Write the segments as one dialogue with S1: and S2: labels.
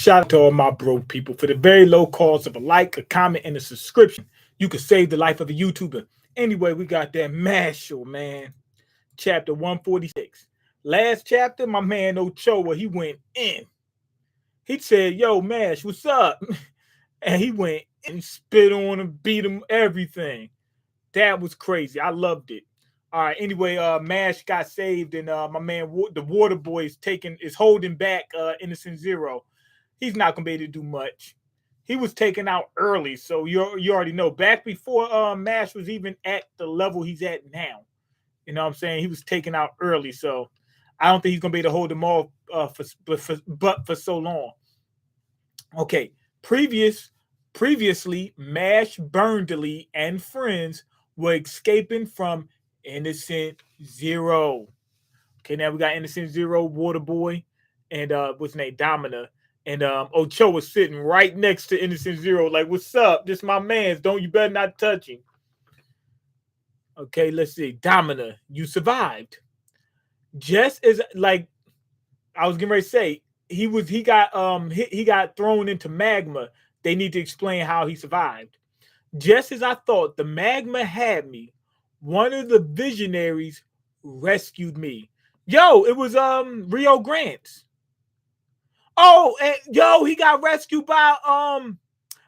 S1: Shout out to all my broke people. For the very low cost of a like, a comment, and a subscription, you could save the life of a YouTuber. Anyway, we got that Mashle, man. Chapter 146. Last chapter, my man Ochoa, he went in. He said, yo, Mash, what's up? And he went and spit on him, beat him, everything. That was crazy. I loved it. All right. Anyway, Mash got saved, and my man, the Water Boy, is holding back Innocent Zero. He's not gonna be able to do much. He was taken out early, so you already know. Back before Mash was even at the level he's at now, you know what I'm saying? He was taken out early, so I don't think he's gonna be able to hold them off for so long. Okay, previously, Mash, Burnley, and friends were escaping from Innocent Zero. Okay, now we got Innocent Zero, Water Boy, and what's his name, Domina. And Ocho was sitting right next to Innocent Zero, like, what's up? This my man's. You better not touch him. Okay, let's see. Domina, you survived. Just as like I was getting ready to say, he got thrown into magma. They need to explain how he survived. Just as I thought, the magma had me. One of the visionaries rescued me. Yo, it was Rio Grant. Oh, and yo, he got rescued by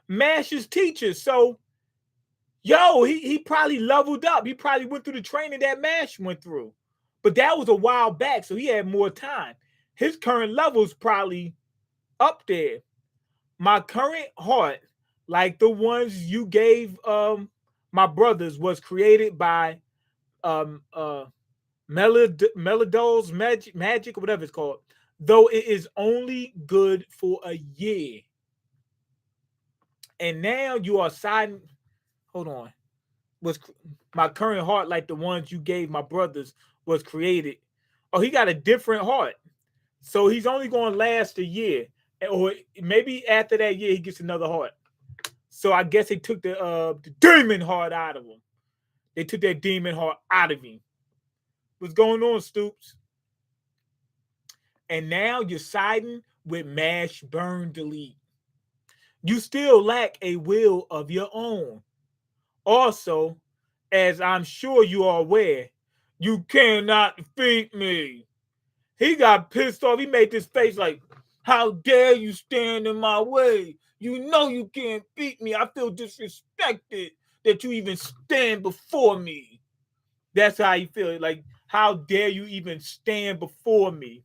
S1: Mash's teacher. So, yo, he probably leveled up. He probably went through the training that Mash went through. But that was a while back, so he had more time. His current level's probably up there. My current heart, like the ones you gave my brothers, was created by Melodo's magic or whatever it's called, though it is only good for a year. And now you are siding. Hold on. Was my current heart like the ones you gave my brothers was created? Oh, he got a different heart. So he's only going to last a year. Or maybe after that year, he gets another heart. So I guess they took the demon heart out of him. They took that demon heart out of him. What's going on, Stoops? And now you're siding with Mash, Burn, Delete. You still lack a will of your own. Also, as I'm sure you are aware, you cannot defeat me. He got pissed off. He made this face like, how dare you stand in my way? You know you can't beat me. I feel disrespected that you even stand before me. That's how you feel. Like, how dare you even stand before me?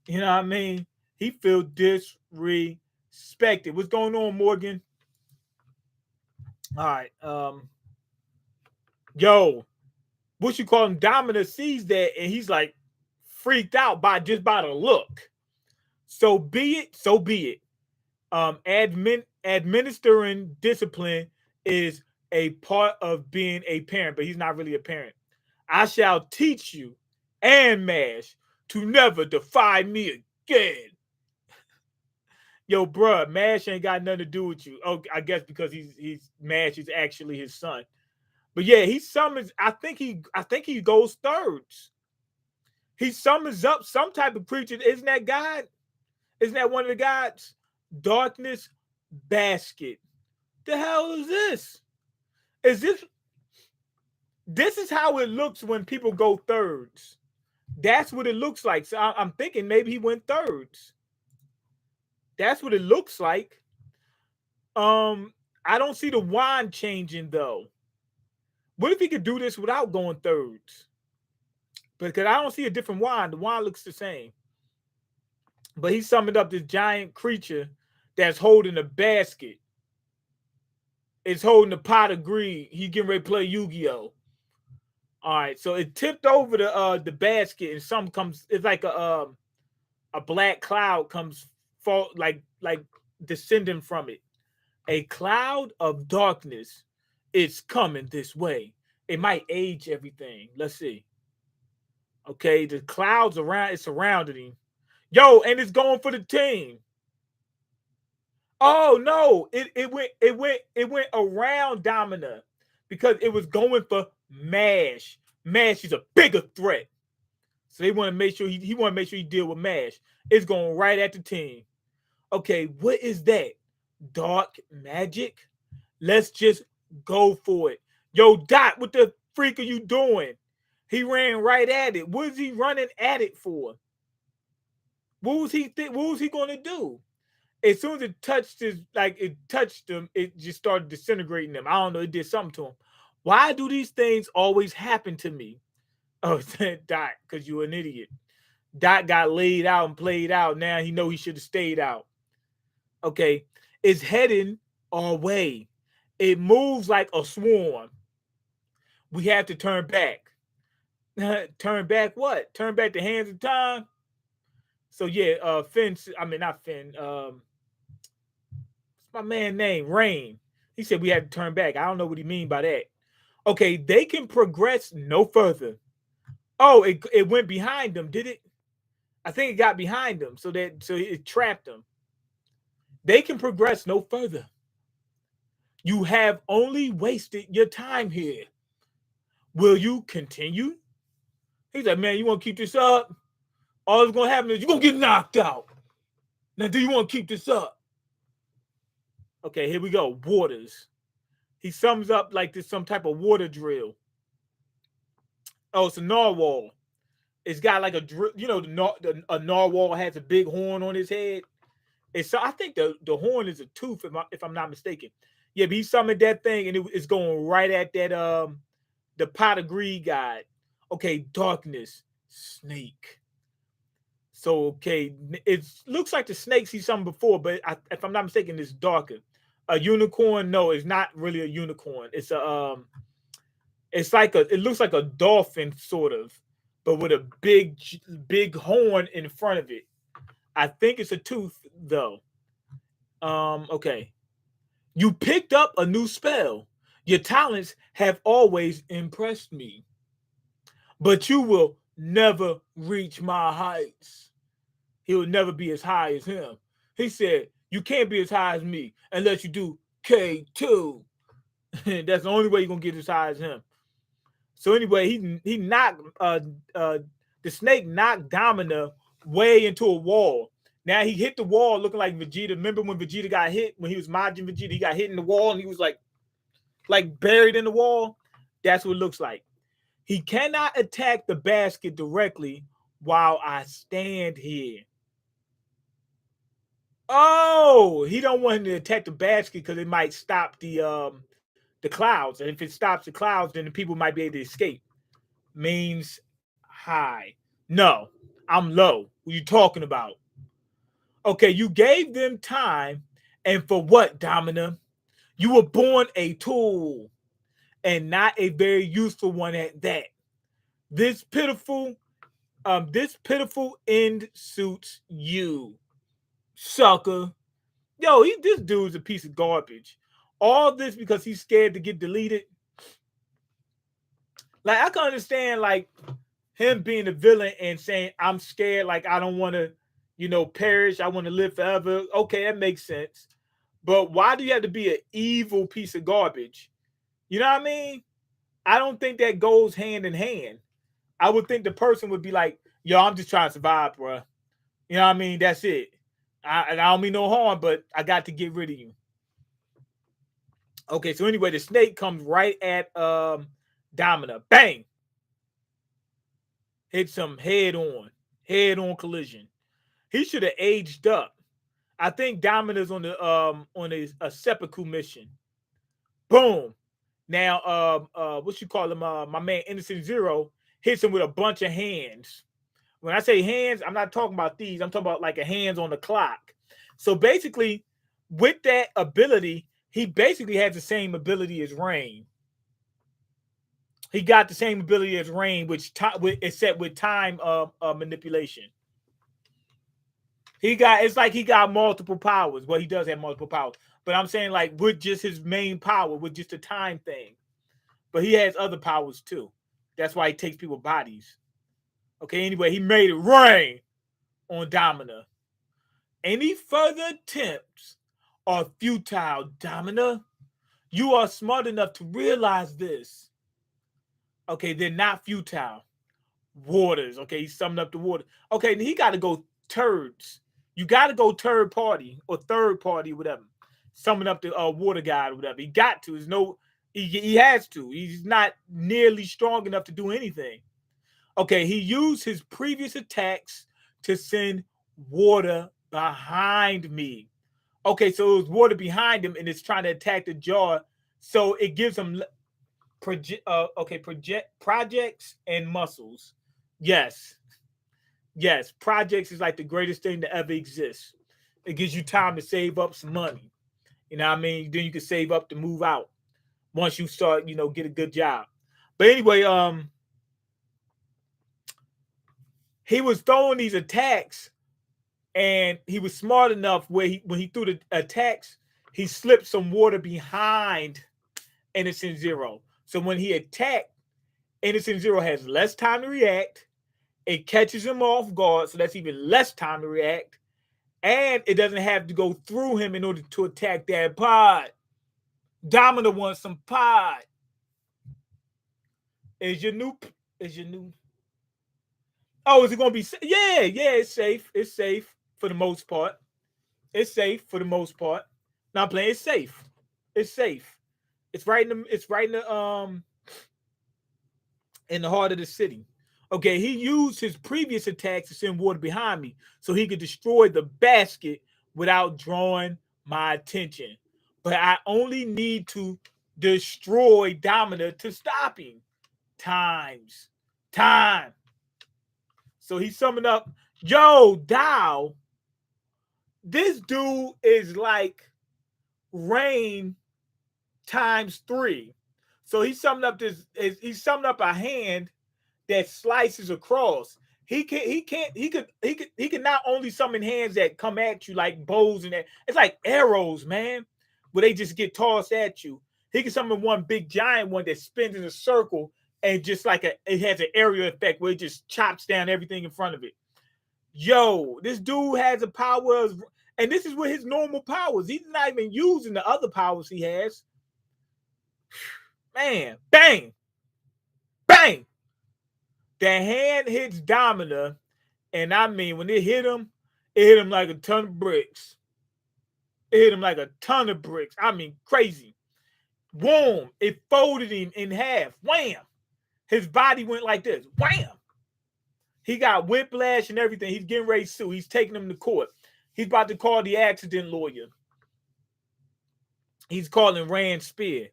S1: You know what I mean? He feel disrespected. What's going on, Morgan? All right. Yo, what you call him? Domina sees that and he's like freaked out by the look. So be it. So be it. Administering discipline is a part of being a parent, but he's not really a parent. I shall teach you and Mash to never defy me again. Yo, bruh, Mash ain't got nothing to do with you. Oh, I guess because he's Mash is actually his son. But yeah, he summons. I think he goes thirds. He summons up some type of creature. Isn't that God? Isn't that one of the gods? Darkness basket. The hell is this? Is this? This is how it looks when people go thirds. That's what it looks like. So I'm thinking maybe he went thirds. That's what it looks like. I don't see the wand changing though. What if he could do this without going thirds? Because I don't see a different wand. The wand looks the same. But he summoned up this giant creature that's holding a basket. It's holding a pot of greed. He getting ready to play Yu-Gi-Oh! All right, so it tipped over the basket, and some comes. It's like a black cloud comes fall like descending from it. A cloud of darkness is coming this way. It might age everything. Let's see. Okay, the clouds around it's surrounding him. Yo, and it's going for the team. Oh no, it went around Domina because it was going for Mash. Mash is a bigger threat. So they want to make sure he want to make sure he deal with Mash. It's going right at the team. Okay, what is that? Dark magic? Let's just go for it. Yo, Dot, what the freak are you doing? He ran right at it. What is he running at it for? What was he gonna do? As soon as it touched it touched him, it just started disintegrating him. I don't know, it did something to him. Why do these things always happen to me? Oh, Dot, because you're an idiot. Dot got laid out and played out. Now he know he should have stayed out. Okay, it's heading our way. It moves like a swarm. We have to turn back. Turn back what? Turn back the hands of time. So yeah, Finn. I mean not Finn. What's my man name? Rain. He said we had to turn back. I don't know what he mean by that. Okay, they can progress no further. Oh, it went behind them, did it? I think it got behind them, so it trapped them. They can progress no further. You have only wasted your time here. Will you continue? He's like, man, you want to keep this up? All that's gonna happen is you're gonna get knocked out. Now, do you want to keep this up? Okay, here we go. Waters. He sums up like this some type of water drill. Oh, it's a narwhal. It's got like a drill. You know, a narwhal has a big horn on his head. It's I think the horn is a tooth, if I'm not mistaken. Yeah, but he summoned that thing and it's going right at that the pot of greed guy. Okay, darkness, snake. So okay, it looks like the snakes he summoned before, but if I'm not mistaken, it's darker. A unicorn? No, it's not really a unicorn. It's like it looks like a dolphin sort of, but with a big horn in front of it. I think it's a tooth though. Okay. You picked up a new spell. Your talents have always impressed me, but you will never reach my heights. He will never be as high as him. He said, you can't be as high as me unless you do K2. That's the only way you're gonna get as high as him. So anyway, he knocked the snake knocked Domina way into a wall. Now he hit the wall looking like Vegeta. Remember when Vegeta got hit when he was Majin Vegeta? He got hit in the wall and he was like buried in the wall. That's what it looks like. He cannot attack the basket directly while I stand here. Oh, he don't want him to attack the basket because it might stop the clouds. And if it stops the clouds, then the people might be able to escape. Means high. No, I'm low. What are you talking about? Okay, you gave them time, and for what, Domina? You were born a tool, and not a very useful one at that. This pitiful end suits you, sucker. Yo, this dude's a piece of garbage. All this because he's scared to get deleted. Like I can understand, like him being a villain and saying, I'm scared, like I don't want to, perish. I want to live forever. Okay, that makes sense. But why do you have to be an evil piece of garbage? You know what I mean? I don't think that goes hand in hand. I would think the person would be like, yo, I'm just trying to survive, bro. You know what I mean? That's it. I don't mean no harm, but I got to get rid of you. Okay, so anyway, the snake comes right at Domina. Bang! Hits him head on collision. He should have aged up. I think Domina's on a seppuku mission. Boom. Now what you call him? My man Innocent Zero hits him with a bunch of hands. When I say hands, I'm not talking about these. I'm talking about like a hands on the clock. So basically, with that ability, he basically has the same ability as Rain. He got the same ability as Rain, which except with time manipulation. It's like he got multiple powers. Well, he does have multiple powers, but I'm saying like with just his main power, with just the time thing. But he has other powers too. That's why he takes people's bodies. Okay, anyway, he made it rain on Domina. Any further attempts are futile, Domina. You are smart enough to realize this. Okay, they're not futile. Waters. Okay, he summed up the water. Okay, he got to go turds. You got to go third party or third party, whatever. Summon up the water god or whatever. He got to. There's no. He has to. He's not nearly strong enough to do anything. Okay, he used his previous attacks to send water behind me. Okay, so it was water behind him, and it's trying to attack the jar. So it gives him projects and muscles. Yes, yes, projects is like the greatest thing to ever exist. It gives you time to save up some money. You know what I mean? Then you can save up to move out once you start, get a good job. But anyway, he was throwing these attacks, and he was smart enough where when he threw the attacks, he slipped some water behind Innocent Zero. So when he attacked, Innocent Zero has less time to react. It catches him off guard, so that's even less time to react. And it doesn't have to go through him in order to attack that pod. Domino wants some pod. Is your new? Oh, is it going to be? Yeah, it's safe. It's safe for the most part. It's safe for the most part. Not playing. It's safe. It's safe. It's right in the in the heart of the city. Okay, he used his previous attacks to send water behind me so he could destroy the basket without drawing my attention. But I only need to destroy Domina to stop him. Time. So he summoned up, yo, Dow. This dude is like rain times 3. So he summoned up a hand that slices across. He could not only summon hands that come at you like bows and that. It's like arrows, man, where they just get tossed at you. He can summon one big giant one that spins in a circle and just like it has an aerial effect where it just chops down everything in front of it. Yo, this dude has a power of, and this is with his normal powers. He's not even using the other powers he has. Man, bang, bang. The hand hits Domina, and I mean, when it hit him like a ton of bricks. It hit him like a ton of bricks. I mean, crazy. Boom! It folded him in half. Wham! His body went like this. Wham! He got whiplash and everything. He's getting ready to sue. He's taking him to court. He's about to call the accident lawyer. He's calling Rand Spear.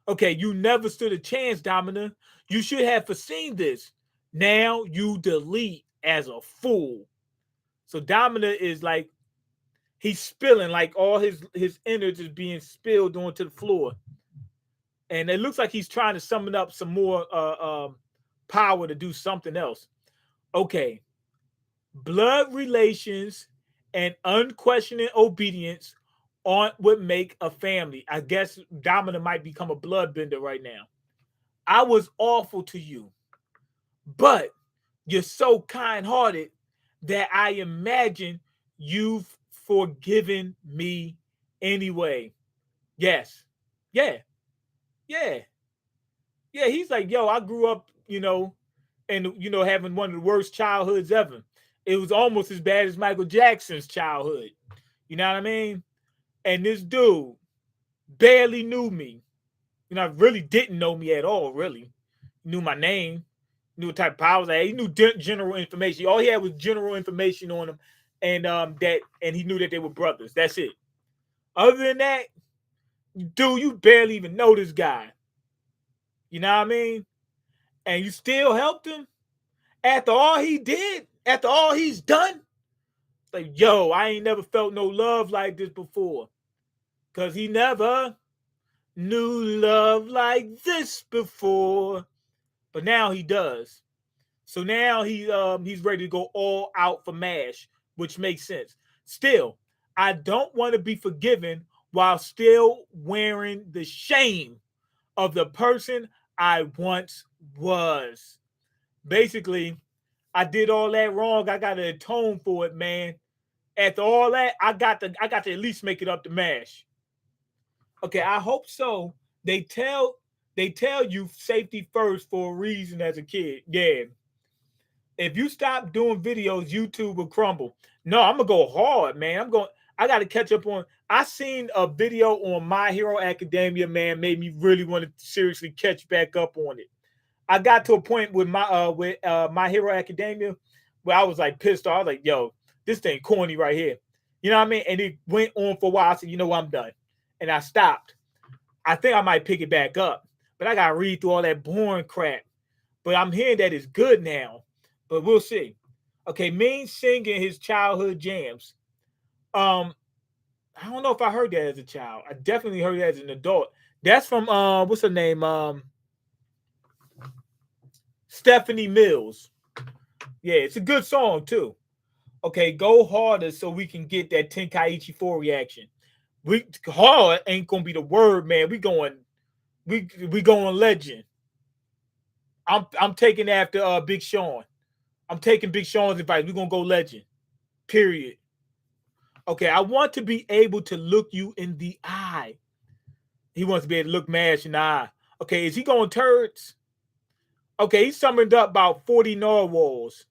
S1: Okay, you never stood a chance, Domina. You should have foreseen this. Now you delete as a fool. So Domina is like, he's spilling, like all his innards is being spilled onto the floor. And it looks like he's trying to summon up some more power to do something else. Okay. Blood relations and unquestioning obedience aren't what make a family. I guess Domina might become a bloodbender right now. I was awful to you, but you're so kind-hearted that I imagine you've forgiven me anyway. Yes. Yeah. He's like, yo, I grew up, and having one of the worst childhoods ever. It was almost as bad as Michael Jackson's childhood. You know what I mean? And this dude barely knew me. Really didn't know me at all, really. He knew my name, knew what type of powers I had. He knew general information. All he had was general information on him, and he knew that they were brothers. That's it. Other than that, dude, you barely even know this guy. You know what I mean? And you still helped him after all he did, after all he's done. It's like, yo, I ain't never felt no love like this before. Because he never knew love like this before. But now he does. So now he's ready to go all out for MASH, which makes sense. Still, I don't want to be forgiven while still wearing the shame of the person I once was. Basically, I did all that wrong. I got to atone for it, man. After all that, I got to at least make it up to MASH. Okay, I hope so. They tell you safety first for a reason as a kid. Yeah. If you stop doing videos, YouTube will crumble. No, I'm gonna go hard, man. I got to catch up on. I seen a video on My Hero Academia, man, made me really want to seriously catch back up on it. I got to a point with My Hero Academia where I was like pissed off. I was like, yo, this thing corny right here. You know what I mean? And it went on for a while. I said, you know what, I'm done. And I stopped. I think I might pick it back up. But I gotta read through all that boring crap. But I'm hearing that it's good now. But we'll see. Okay, Mean singing his childhood jams. Um, I don't know if I heard that as a child. I definitely heard that as an adult. That's from what's her name? Stephanie Mills. Yeah, it's a good song too. Okay, go harder so we can get that Tenkaichi 4 reaction. We hard ain't gonna be the word, man. We going legend. I'm taking after Big Sean. I'm taking Big Sean's advice. We're gonna go legend. Period. Okay, I want to be able to look you in the eye. He wants to be able to look Mash in the eye. Okay, is he going turds? Okay, he summoned up about 40 narwhals.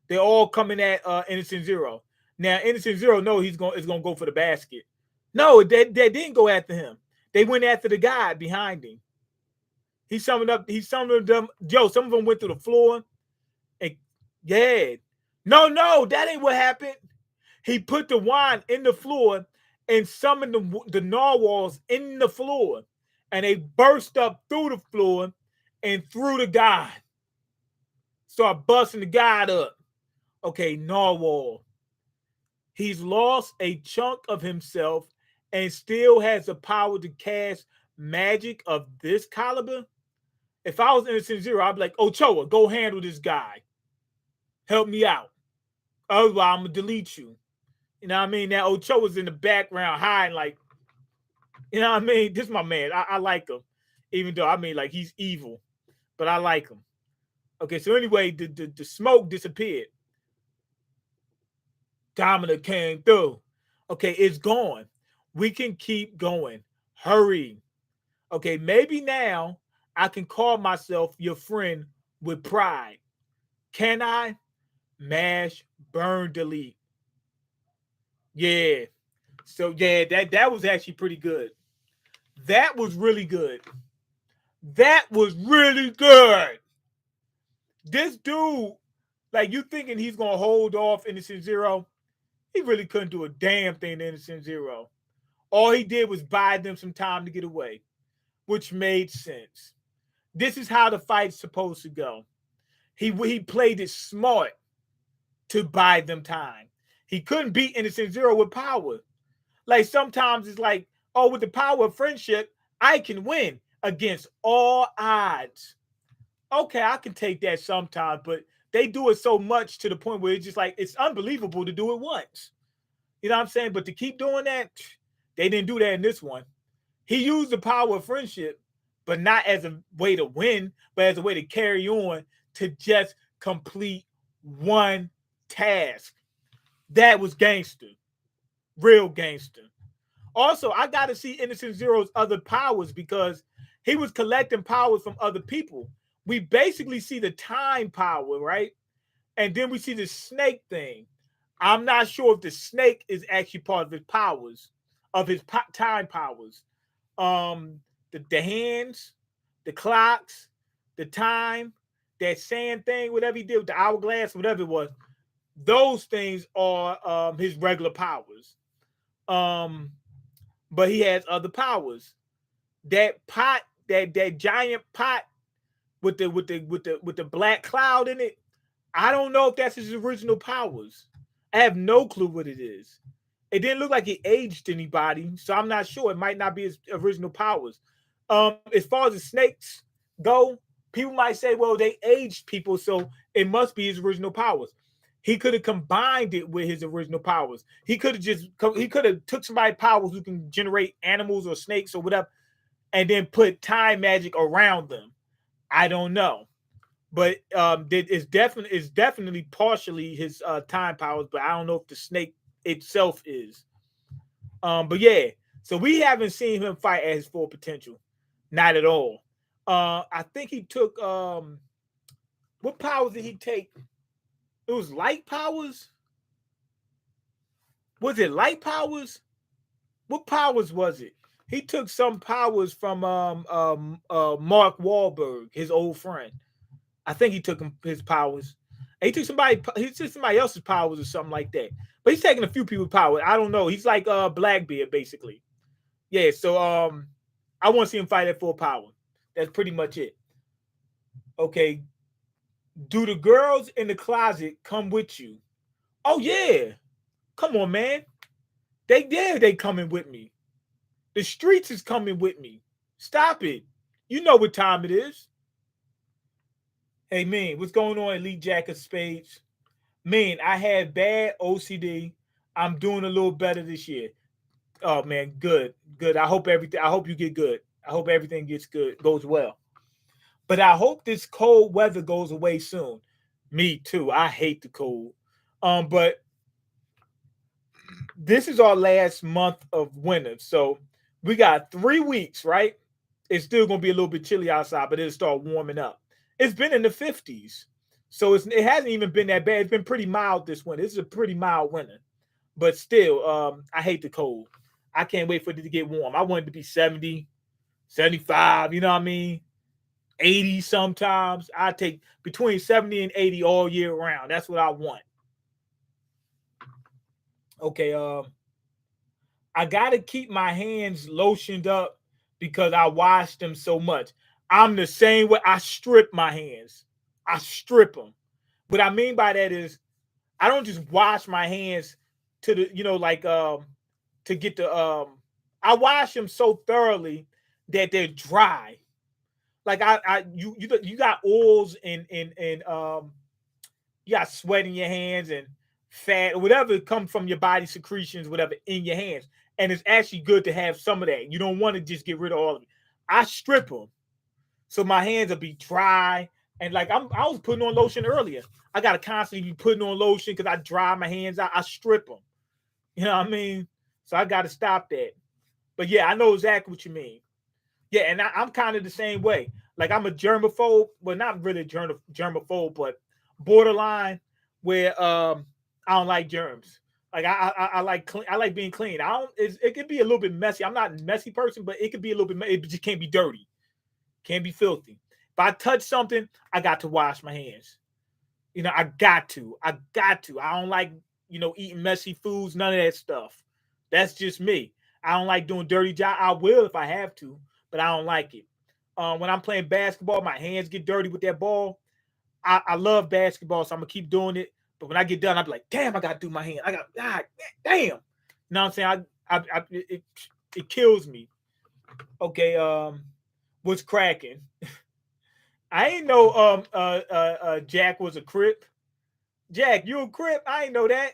S1: They're all coming at Innocent Zero. Now, Innocent Zero, no, it's gonna go for the basket. No, they didn't go after him. They went after the guy behind him. He summoned them. Joe, some of them went through the floor. And yeah. No, that ain't what happened. He put the wine in the floor and summoned the narwhals in the floor. And they burst up through the floor and through the guy. Start busting the guy up. Okay, narwhal. He's lost a chunk of himself and still has the power to cast magic of this caliber. If I was Innocent Zero, I'd be like, Ochoa, go handle this guy. Help me out. Otherwise, I'm going to delete you. You know what I mean? Now, Ochoa's in the background hiding like, you know what I mean? This is my man. I like him. Even though, I mean, like, he's evil. But I like him. Okay, so anyway, the smoke disappeared. Dominic came through. Okay, it's gone. We can keep going. Hurry. Okay, maybe now I can call myself your friend with pride. Can I? Mash, burn, delete. Yeah. So yeah, that was actually pretty good. That was really good. That was really good. This dude, like you thinking he's gonna hold off Innocent Zero? He really couldn't do a damn thing to Innocent Zero. All he did was buy them some time to get away, which made sense. This is how the fight's supposed to go. He played it smart to buy them time. He couldn't beat Innocent Zero with power. Like sometimes it's like, oh, with the power of friendship, I can win against all odds. Okay, I can take that sometimes, but they do it so much to the point where it's just like it's unbelievable to do it once. You know what I'm saying? But to keep doing that, they didn't do that in this one. He used the power of friendship, but not as a way to win, but as a way to carry on to just complete one task. That was gangster. Real gangster. Also, I got to see Innocent Zero's other powers because he was collecting powers from other people. We basically see the time power, right? And then we see the snake thing. I'm not sure if the snake is actually part of his powers, of his time powers. The hands, the clocks, the time, that sand thing, whatever he did with the hourglass, whatever it was, those things are his regular powers. But he has other powers. That pot, that giant pot with the black cloud in it. I don't know if that's his original powers. I have no clue what it is. It didn't look like it aged anybody, so I'm not sure. It might not be his original powers. As far as the snakes go, people might say, well, they aged people, so it must be his original powers. He could have combined it with his original powers. He could have took somebody's powers who can generate animals or snakes or whatever, and then put time magic around them. I don't know, but it's definitely partially his time powers, but I don't know if the snake itself is. But yeah, so we haven't seen him fight at his full potential, not at all. I think he took what powers did he take? It was light powers. Was it light powers? What powers was it? He took some powers from Mark Wahlberg, his old friend. I think he took his powers. He took somebody else's powers or something like that. But he's taking a few people's powers. I don't know. He's like Blackbeard basically. Yeah. So I want to see him fight at full power. That's pretty much it. Okay. Do the girls in the closet come with you? Oh yeah. Come on, man. They coming with me. The streets is coming with me. Stop it. You know what time it is. Hey man, what's going on, Elite Jack of Spades? Man, I had bad OCD. I'm doing a little better this year. Oh man, good, good. I hope you get good. I hope everything gets good, goes well. But I hope this cold weather goes away soon. Me too. I hate the cold. But this is our last month of winter. So we got 3 weeks, right? It's still gonna be a little bit chilly outside, but it'll start warming up. It's been in the 50s. So it hasn't even been that bad. It's been pretty mild this winter. This is a pretty mild winter. But still, I hate the cold. I can't wait for it to get warm. I want it to be 70, 75, you know what I mean? 80 sometimes. I take between 70 and 80 all year round. That's what I want. Okay, I gotta keep my hands lotioned up because I wash them so much. I'm the same way. I strip my hands. I strip them. What I mean by that is I don't just wash my hands to the, like to get the I wash them so thoroughly that they're dry. Like you got oils and you got sweat in your hands and fat or whatever comes from your body secretions, whatever in your hands. And it's actually good to have some of that. You don't want to just get rid of all of it. I strip them so my hands will be dry. And like I was putting on lotion earlier. I gotta constantly be putting on lotion because I dry my hands out. I strip them. You know what I mean? So I gotta stop that. But yeah, I know exactly what you mean. Yeah, and I'm kind of the same way. Like I'm a germaphobe. Well, not really germaphobe, but borderline where I don't like germs. Like I like I like being clean. I don't. It can be a little bit messy. I'm not a messy person, but it could be a little bit. It just can't be dirty. Can't be filthy. If I touch something, I got to wash my hands. I got to. I got to. I don't like eating messy foods. None of that stuff. That's just me. I don't like doing dirty job. I will if I have to, but I don't like it. When I'm playing basketball, my hands get dirty with that ball. I love basketball, so I'm gonna keep doing it. But when I get done, I'll be like, damn, I gotta do my hand. I got God, damn. You know what I'm saying? It kills me. Okay, what's cracking? I ain't know Jack was a Crip. Jack, you a Crip? I ain't know that.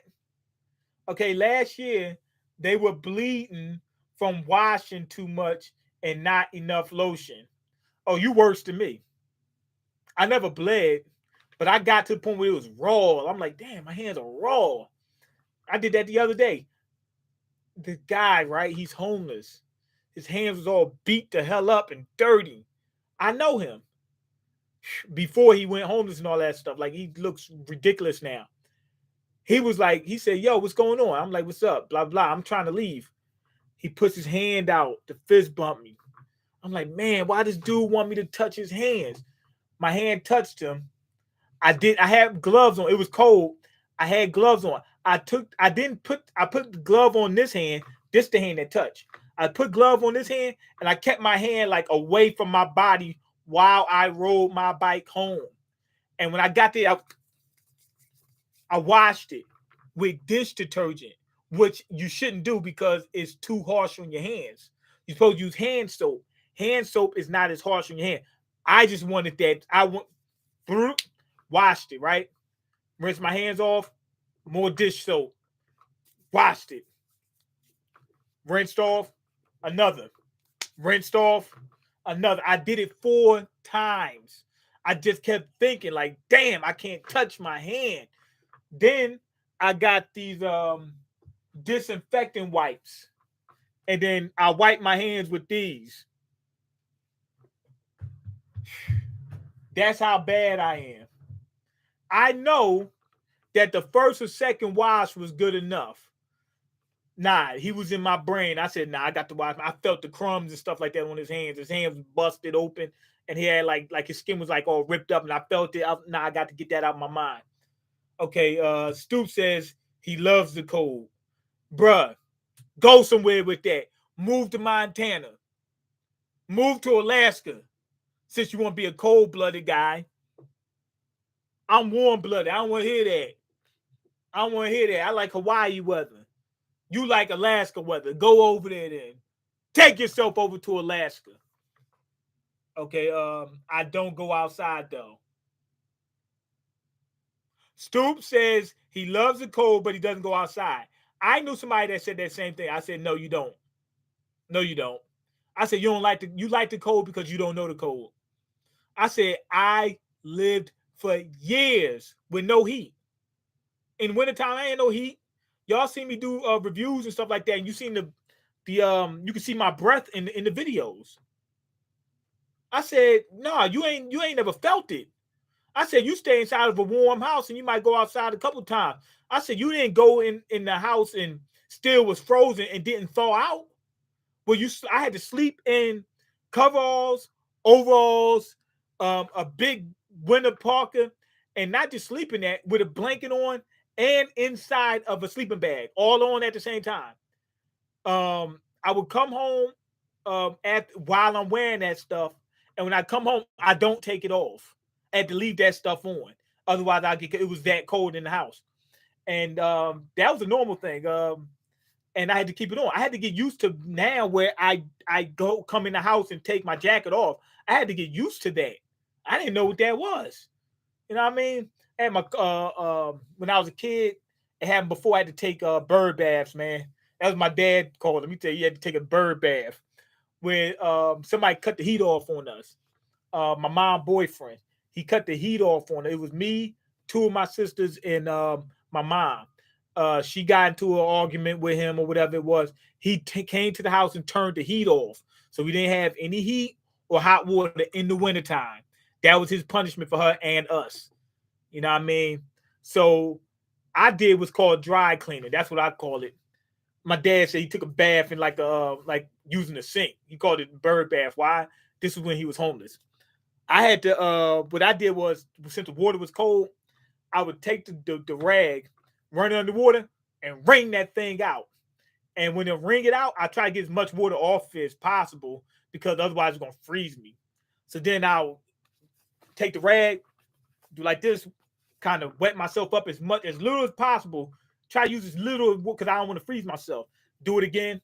S1: Okay, last year they were bleeding from washing too much and not enough lotion. Oh, you worse than me. I never bled, but I got to the point where it was raw. I'm like, damn, my hands are raw. I did that the other day. The guy, right? He's homeless. His hands was all beat the hell up and dirty. I know him. Before he went homeless and all that stuff. Like he looks ridiculous now. He was like, he said, yo, what's going on? I'm like, what's up? Blah, blah. I'm trying to leave. He puts his hand out to fist bump me. I'm like, man, why does dude want me to touch his hands? My hand touched him. I had gloves on. It was cold. I had gloves on. I put the glove on this hand. This the hand that touched. I put glove on this hand and I kept my hand like away from my body while I rode my bike home. And when I got there, I washed it with dish detergent, which you shouldn't do because it's too harsh on your hands. You're supposed to use hand soap. Hand soap is not as harsh on your hand. I just wanted that. Washed it, right? Rinsed my hands off, more dish soap. Washed it. Rinsed off, another. Rinsed off, another. I did it 4 times. I just kept thinking, like, damn, I can't touch my hand. Then I got these disinfectant wipes. And then I wipe my hands with these. That's how bad I am. I know that the first or second wash was good enough. Nah, he was in my brain. I said, nah, I got to watch. I felt the crumbs and stuff like that on his hands. His hands was busted open, and he had like his skin was like all ripped up, and I felt it. Nah, I got to get that out of my mind. Okay, Stoop says he loves the cold. Bruh, go somewhere with that. Move to Montana. Move to Alaska. Since you want to be a cold-blooded guy. I'm warm-blooded. I don't want to hear that. I don't want to hear that. I like Hawaii weather. You like Alaska weather. Go over there then. Take yourself over to Alaska. Okay, I don't go outside though. Stoop says he loves the cold, but he doesn't go outside. I knew somebody that said that same thing. I said, no, you don't. No, you don't. I said, you like the cold because you don't know the cold. I said, I lived for years with no heat. In wintertime, I ain't no heat. Y'all see me do reviews and stuff like that, and you seen the you can see my breath in the videos. I said, nah, you ain't never felt it. I said, you stay inside of a warm house and you might go outside a couple times. I said, you didn't go in the house and still was frozen and didn't thaw out. Well, I had to sleep in coveralls, overalls, a big winter parka, and not just sleeping that with a blanket on and inside of a sleeping bag, all on at the same time. I would come home while I'm wearing that stuff, and when I come home, I don't take it off. I had to leave that stuff on, otherwise it was that cold in the house, and that was a normal thing. And I had to keep it on. I had to get used to now where I come in the house and take my jacket off. I had to get used to that. I didn't know what that was. You know what I mean? I had my when I was a kid, it happened before I had to take bird baths, man. That was my dad called. Let me tell you, he had to take a bird bath when somebody cut the heat off on us. My mom boyfriend, he cut the heat off on us. It was me, two of my sisters, and my mom. She got into an argument with him or whatever it was. He came to the house and turned the heat off. So we didn't have any heat or hot water in the wintertime. That was his punishment for her and us. You know what I mean? So I did what's called dry cleaning. That's what I call it. My dad said he took a bath in like using a sink. He called it bird bath. Why? This was when he was homeless. I had to what I did was, since the water was cold, I would take the rag, run it underwater, and wring that thing out. And when I wring it out, I try to get as much water off as possible because otherwise it's gonna freeze me. So then I'll take the rag, do like this, kind of wet myself up as little as possible. Try to use as little because I don't want to freeze myself. Do it again.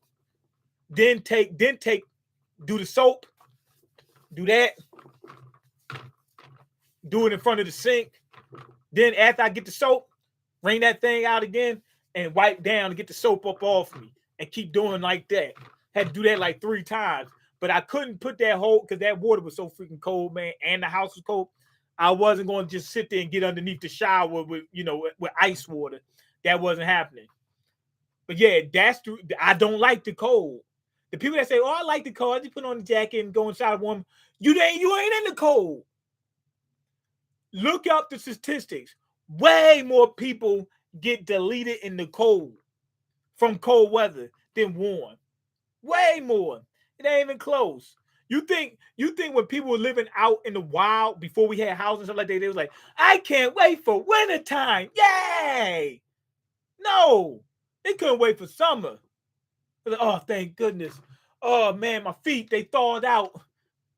S1: Then do the soap. Do that. Do it in front of the sink. Then after I get the soap, wring that thing out again and wipe down to get the soap up off me and keep doing like that. Had to do that like 3 times, but I couldn't put that whole because that water was so freaking cold, man, and the house was cold. I wasn't going to just sit there and get underneath the shower with with ice water. That wasn't happening. But yeah, I don't like the cold. The people that say, "Oh, I like the cold," I just put on the jacket and go inside warm. You ain't in the cold. Look up the statistics. Way more people get deleted in the cold from cold weather than warm. Way more. It ain't even close. You think when people were living out in the wild before we had houses and stuff like that, they was like, I can't wait for wintertime. Yay! No, they couldn't wait for summer. Like, oh, thank goodness. Oh man, my feet, they thawed out.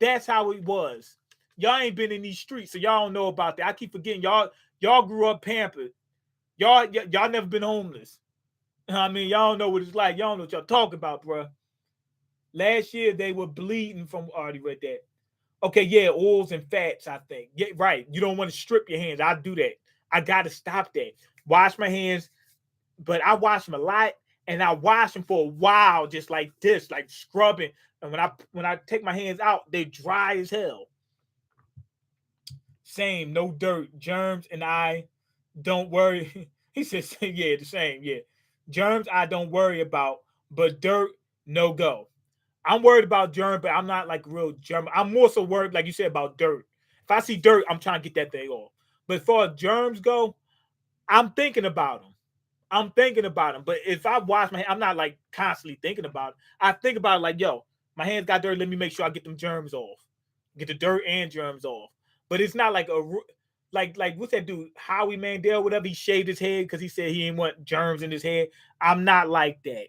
S1: That's how it was. Y'all ain't been in these streets, so y'all don't know about that. I keep forgetting y'all grew up pampered. Y'all never been homeless. I mean, y'all don't know what it's like. Y'all don't know what y'all talking about, bro. Last year they were bleeding from. Already read that. Okay, yeah, oils and fats. I think. Yeah, right. You don't want to strip your hands. I do that. I got to stop that. Wash my hands, but I wash them a lot, and I wash them for a while, just like this, like scrubbing. And when I take my hands out, they dry as hell. Same, no dirt, germs, and I don't worry. He says, yeah, the same, yeah. Germs I don't worry about, but dirt, no go. I'm worried about germ, but I'm not like real germ. I'm more so worried, like you said, about dirt. If I see dirt, I'm trying to get that thing off. But as far as germs go, I'm thinking about them. I'm thinking about them. But if I wash my hands, I'm not like constantly thinking about it. I think about it like, yo, my hands got dirty. Let me make sure I get them germs off, get the dirt and germs off. But it's not like like what's that dude Howie Mandel? Whatever, he shaved his head because he said he didn't want germs in his head. I'm not like that.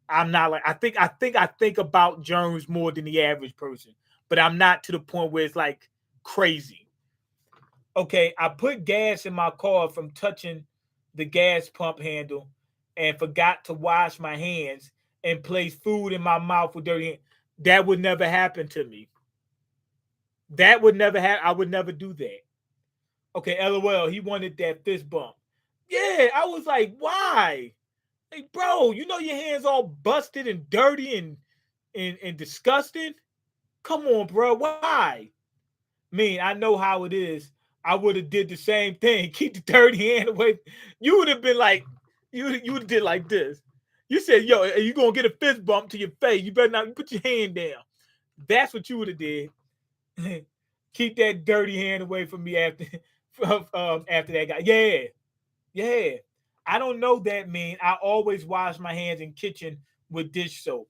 S1: I'm not like I think about germs more than the average person, but I'm not to the point where it's like crazy. Okay, I put gas in my car from touching the gas pump handle and forgot to wash my hands and placed food in my mouth with dirty hands. That would never happen to me. That would never happen. I would never do that. Okay, LOL, he wanted that fist bump. Yeah, I was like, why? Like, bro, you know your hands all busted and dirty and disgusting. Come on, bro. Why? Mean, I know how it is. I would have did the same thing. Keep the dirty hand away. You would have been like, you would have did like this. You said, yo, you gonna get a fist bump to your face. You better not put your hand down. That's what you would have did. Keep that dirty hand away from me after after that guy. Yeah, yeah. I don't know that mean. I always wash my hands in kitchen with dish soap.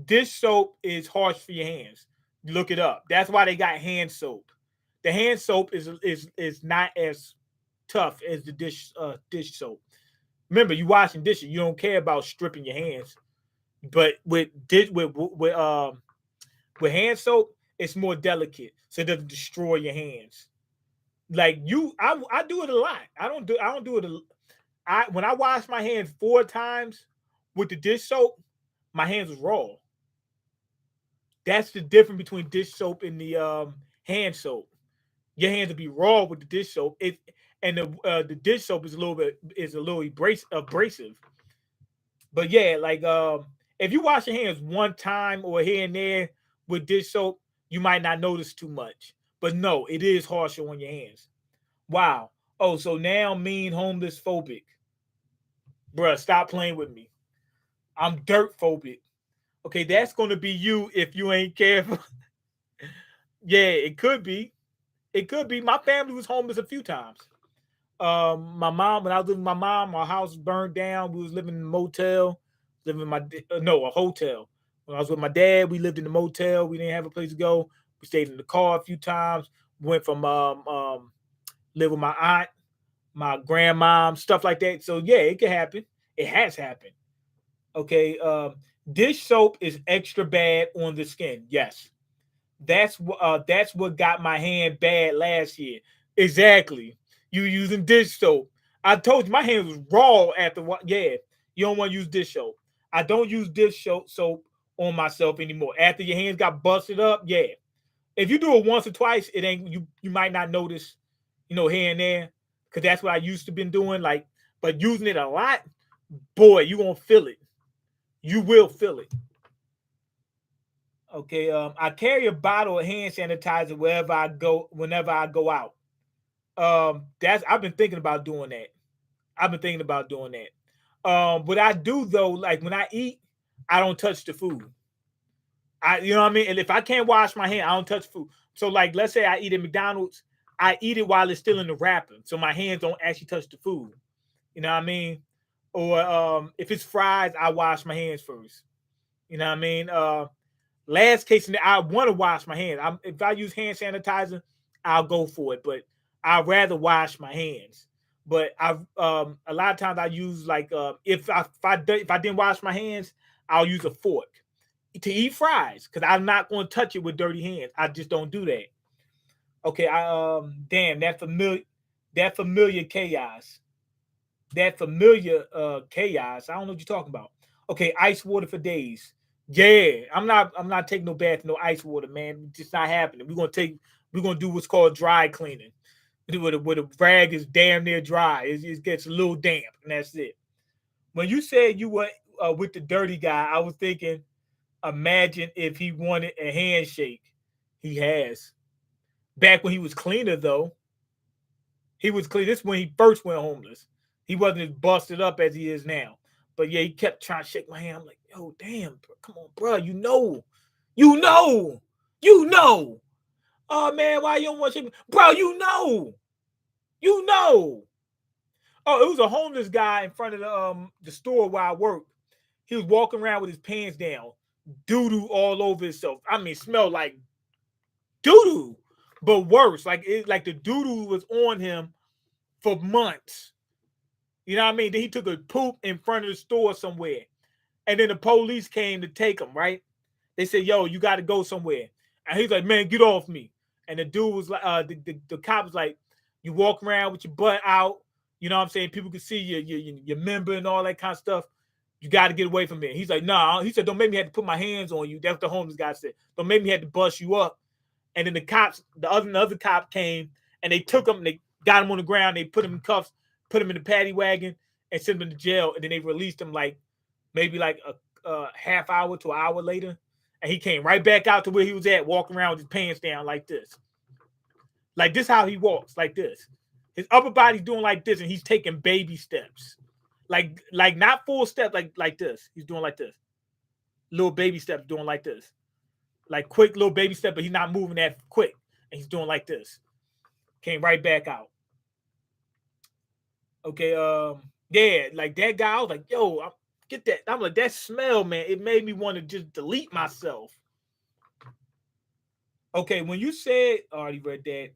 S1: Dish soap is harsh for your hands. Look it up. That's why they got hand soap. The hand soap is not as tough as the dish soap. Remember, you washing dishes. You don't care about stripping your hands. But with hand soap, it's more delicate, so it doesn't destroy your hands. Like I do it a lot. I don't do it. I when I wash my hands 4 times with the dish soap, my hands was raw. That's the difference between dish soap and the hand soap. Your hands will be raw with the dish soap. The dish soap is a little abrasive. But yeah, like if you wash your hands 1 time or here and there with dish soap, you might not notice too much. But no, it is harsher on your hands. Wow. Oh, so now mean homeless phobic. Bruh, stop playing with me. I'm dirt phobic. Okay, that's gonna be you if you ain't careful. Yeah, it could be. It could be. My family was homeless a few times. My mom, when I was living with my mom, our house burned down. We was living in a motel, living in no, a hotel. When I was with my dad, we lived in the motel. We didn't have a place to go. We stayed in the car a few times. Went from live with my aunt, my grandmom, stuff like that. So yeah, it could happen. It has happened. Okay. Dish soap is extra bad on the skin. Yes. That's what got my hand bad last year. Exactly. You using dish soap. I told you my hand was raw after what. Yeah, you don't want to use dish soap. I don't use dish soap on myself anymore. After your hands got busted up, yeah. If you do it once or twice, it ain't you. You might not notice, here and there, because that's what I used to been doing. Like, but using it a lot, boy, you gonna feel it. You will feel it. Okay. I carry a bottle of hand sanitizer wherever I go, whenever I go out. That's I've been thinking about doing that. I've been thinking about doing that. What I do though, like when I eat, I don't touch the food. You know what I mean? And if I can't wash my hand, I don't touch food. So like, let's say I eat at McDonald's, I eat it while it's still in the wrapper, so my hands don't actually touch the food. You know what I mean? Or if it's fries, I wash my hands first. You know what I mean? Last case, I want to wash my hands. If I use hand sanitizer, I'll go for it. But I'd rather wash my hands. But I've a lot of times I use like if I didn't wash my hands, I'll use a fork to eat fries because I'm not going to touch it with dirty hands. I just don't do that. Okay, I damn that familiar chaos. That familiar chaos. I don't know what you're talking about. Okay, ice water for days. Yeah, I'm not taking no bath in no ice water, man. It's just not happening. We're gonna do what's called dry cleaning. Where the rag is damn near dry. It gets a little damp, and that's it. When you said you were with the dirty guy, I was thinking, imagine if he wanted a handshake. He has. Back when he was cleaner, though, he was clean. This is when he first went homeless. He wasn't as busted up as he is now. But yeah, he kept trying to shake my hand. I'm like, yo, damn, bro, come on, bro. You know, you know. Oh man, why you don't want to shake me? Bro, you know. You know. Oh, it was a homeless guy in front of the store where I worked. He was walking around with his pants down, doo doo all over himself. I mean, smelled like doo doo, but worse. Like the doo doo was on him for months. You know what I mean? Then he took a poop in front of the store somewhere, and then the police came to take him. Right? They said, "Yo, you got to go somewhere," and he's like, "Man, get off me!" And the dude was like, the cop was like, "You walk around with your butt out. You know what I'm saying? People can see your member and all that kind of stuff. You got to get away from me." He's like, "Nah." He said, "Don't make me have to put my hands on you." That's what the homeless guy said. "Don't make me have to bust you up." And then the other cop came and they took him and they got him on the ground. They put him in cuffs, put him in the paddy wagon, and sent him to jail. And then they released him like maybe like a half hour to an hour later. And he came right back out to where he was at, walking around with his pants down like this. Like this, how he walks, like this. His upper body's doing like this, and he's taking baby steps, like not full steps, like this. He's doing like this, little baby steps, doing like this, like quick little baby step, but he's not moving that quick, and he's doing like this. Came right back out. Okay, yeah, like that guy. I was like, yo, get that. I'm like, that smell, man. It made me want to just delete myself. Okay, when you said, I already read that.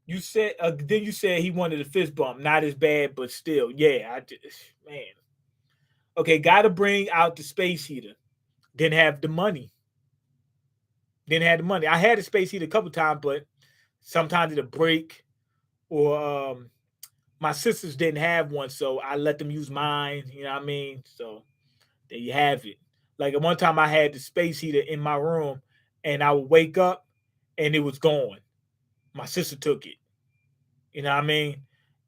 S1: You said then you said he wanted a fist bump, not as bad, but still, yeah. I just man. Okay, got to bring out the space heater. Didn't have the money. Didn't have the money. I had a space heater a couple times, but sometimes it'll break, or my sisters didn't have one, so I let them use mine. You know what I mean? So there you have it. Like at one time, I had the space heater in my room, and I would wake up, and it was gone. My sister took it. You know what I mean?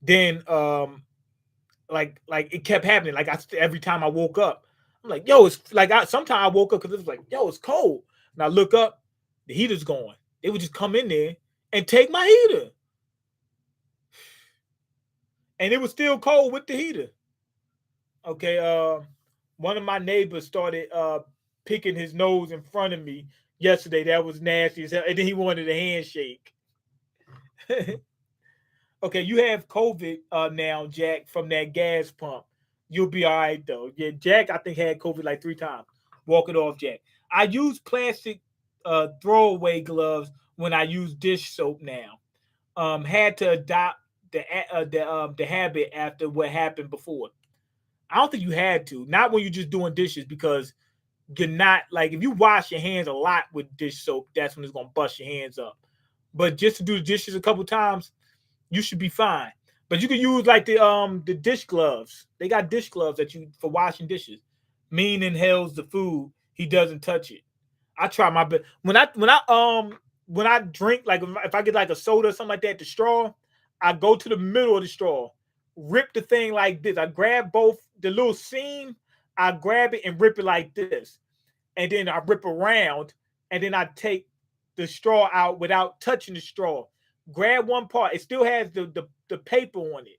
S1: Then like it kept happening. Like every time I woke up, I'm like, yo, it's like sometimes I woke up because it was like, yo, it's cold. And I look up, the heater's gone. They would just come in there and take my heater. And it was still cold with the heater. Okay, one of my neighbors started picking his nose in front of me yesterday. That was nasty as hell. And then he wanted a handshake. Okay, you have COVID now, Jack, from that gas pump. You'll be all right though. Yeah, Jack, I think had COVID like 3 times. Walk it off, Jack. I use plastic throwaway gloves when I use dish soap now. Had to adopt the habit after what happened before. I don't think you had to. Not when you're just doing dishes because you're not like if you wash your hands a lot with dish soap, that's when it's gonna bust your hands up. But just to do the dishes a couple times, you should be fine. But you can use like the dish gloves. They got dish gloves that you for washing dishes. Mean inhales the food. He doesn't touch it. I try my best. When I drink like if I get like a soda or something like that, the straw, I go to the middle of the straw, rip the thing like this. I grab both the little seam, I grab it and rip it like this, and then I rip around, and then I take the straw out without touching the straw. Grab one part, it still has the paper on it,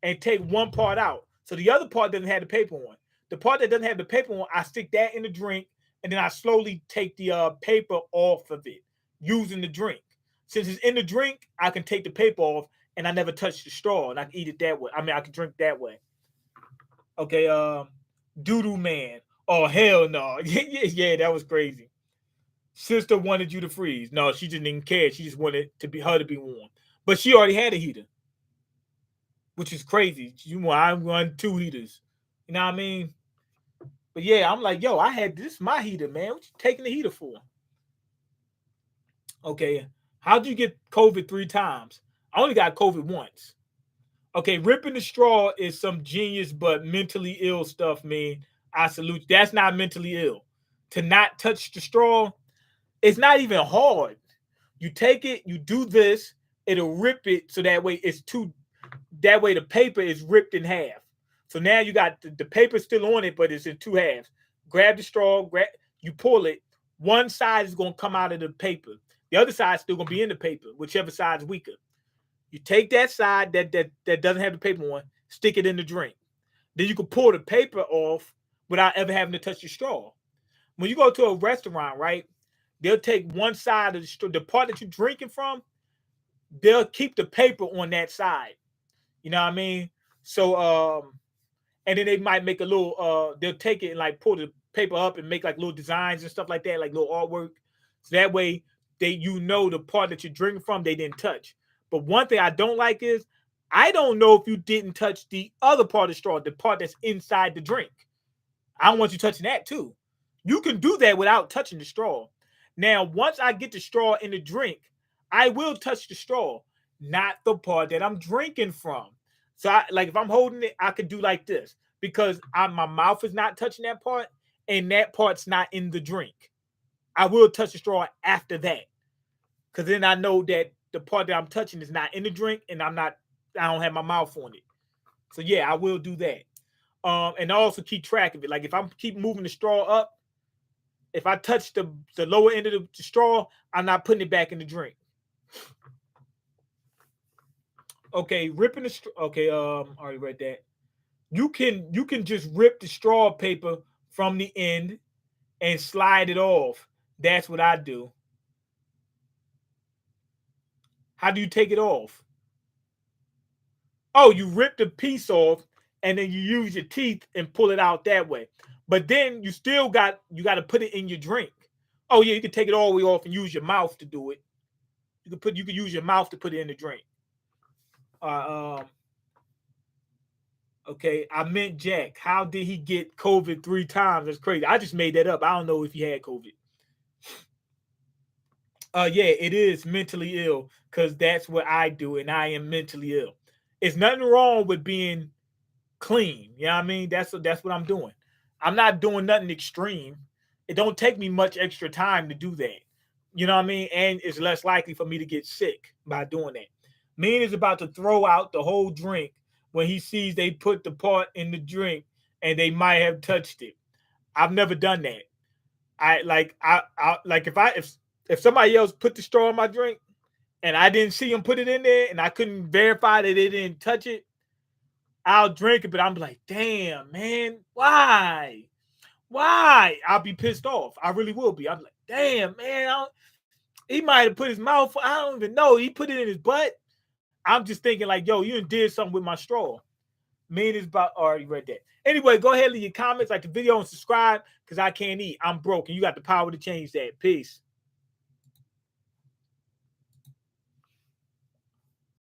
S1: and take one part out. So the other part doesn't have the paper on. The part that doesn't have the paper on, I stick that in the drink, and then I slowly take the paper off of it using the drink. Since it's in the drink, I can take the paper off, and I never touch the straw, and I can eat it that way. I mean, I can drink that way. Okay, Doodoo Man. Oh hell no! Yeah, that was crazy. Sister wanted you to freeze. No, she didn't care. She just wanted to be her to be warm. But she already had a heater, which is crazy. I run 2 heaters. You know what I mean? But yeah, I'm like, yo, I had this my heater, man. What you taking the heater for? Okay, how'd you get COVID 3 times? I only got COVID once. Okay, ripping the straw is some genius but mentally ill stuff, man. I salute you. That's not mentally ill. To not touch the straw, it's not even hard. You take it, you do this, it'll rip it so that way it's two. That way the paper is ripped in half. So now you got the paper still on it, but it's in 2 halves. Grab the straw, you pull it. One side is gonna come out of the paper. The other side is still gonna be in the paper, whichever side's weaker. You take that side that doesn't have the paper on, stick it in the drink. Then you can pull the paper off without ever having to touch the straw. When you go to a restaurant, right? They'll take one side of the part that you're drinking from. They'll keep the paper on that side. You know what I mean? So and then they might make a little they'll take it and like pull the paper up and make like little designs and stuff like that, like little artwork. So that way you know the part that you're drinking from they didn't touch. But one thing I don't like is I don't know if you didn't touch the other part of the straw, the part that's inside the drink. I don't want you touching that too. You can do that without touching the straw. Now, once I get the straw in the drink, I will touch the straw, not the part that I'm drinking from. So, like if I'm holding it, I could do like this because my mouth is not touching that part, and that part's not in the drink. I will touch the straw after that, because then I know that the part that I'm touching is not in the drink, and I don't have my mouth on it. So yeah, I will do that. And I also keep track of it. Like if I keep moving the straw up, if I touch the lower end of the straw, I'm not putting it back in the drink. Okay, ripping the straw. Okay, already read that. You can just rip the straw paper from the end and slide it off. That's what I do. How do you take it off? Oh, you rip the piece off and then you use your teeth and pull it out that way. But then you got to put it in your drink. Oh yeah, you can take it all the way off and use your mouth to do it. You can use your mouth to put it in the drink. Uh, okay, I meant Jack. How did he get COVID 3 times? That's crazy. I just made that up. I don't know if he had COVID. Yeah, it is mentally ill because that's what I do, and I am mentally ill. It's nothing wrong with being clean. You know what I mean? That's what I'm doing. I'm not doing nothing extreme. It don't take me much extra time to do that. You know what I mean? And it's less likely for me to get sick by doing that. Mean is about to throw out the whole drink when he sees they put the part in the drink and they might have touched it. I've never done that. I like if somebody else put the straw in my drink and I didn't see him put it in there and I couldn't verify that they didn't touch it, I'll drink it, but I'm like, damn, man, why? Why? I'll be pissed off. I really will be. I'm like, damn, man, he might have put his mouth. I don't even know. He put it in his butt. I'm just thinking like, yo, you did something with my straw. Mean is about already read that. Anyway, go ahead and leave your comments, like the video, and subscribe because I can't eat. I'm broke, and you got the power to change that. Peace.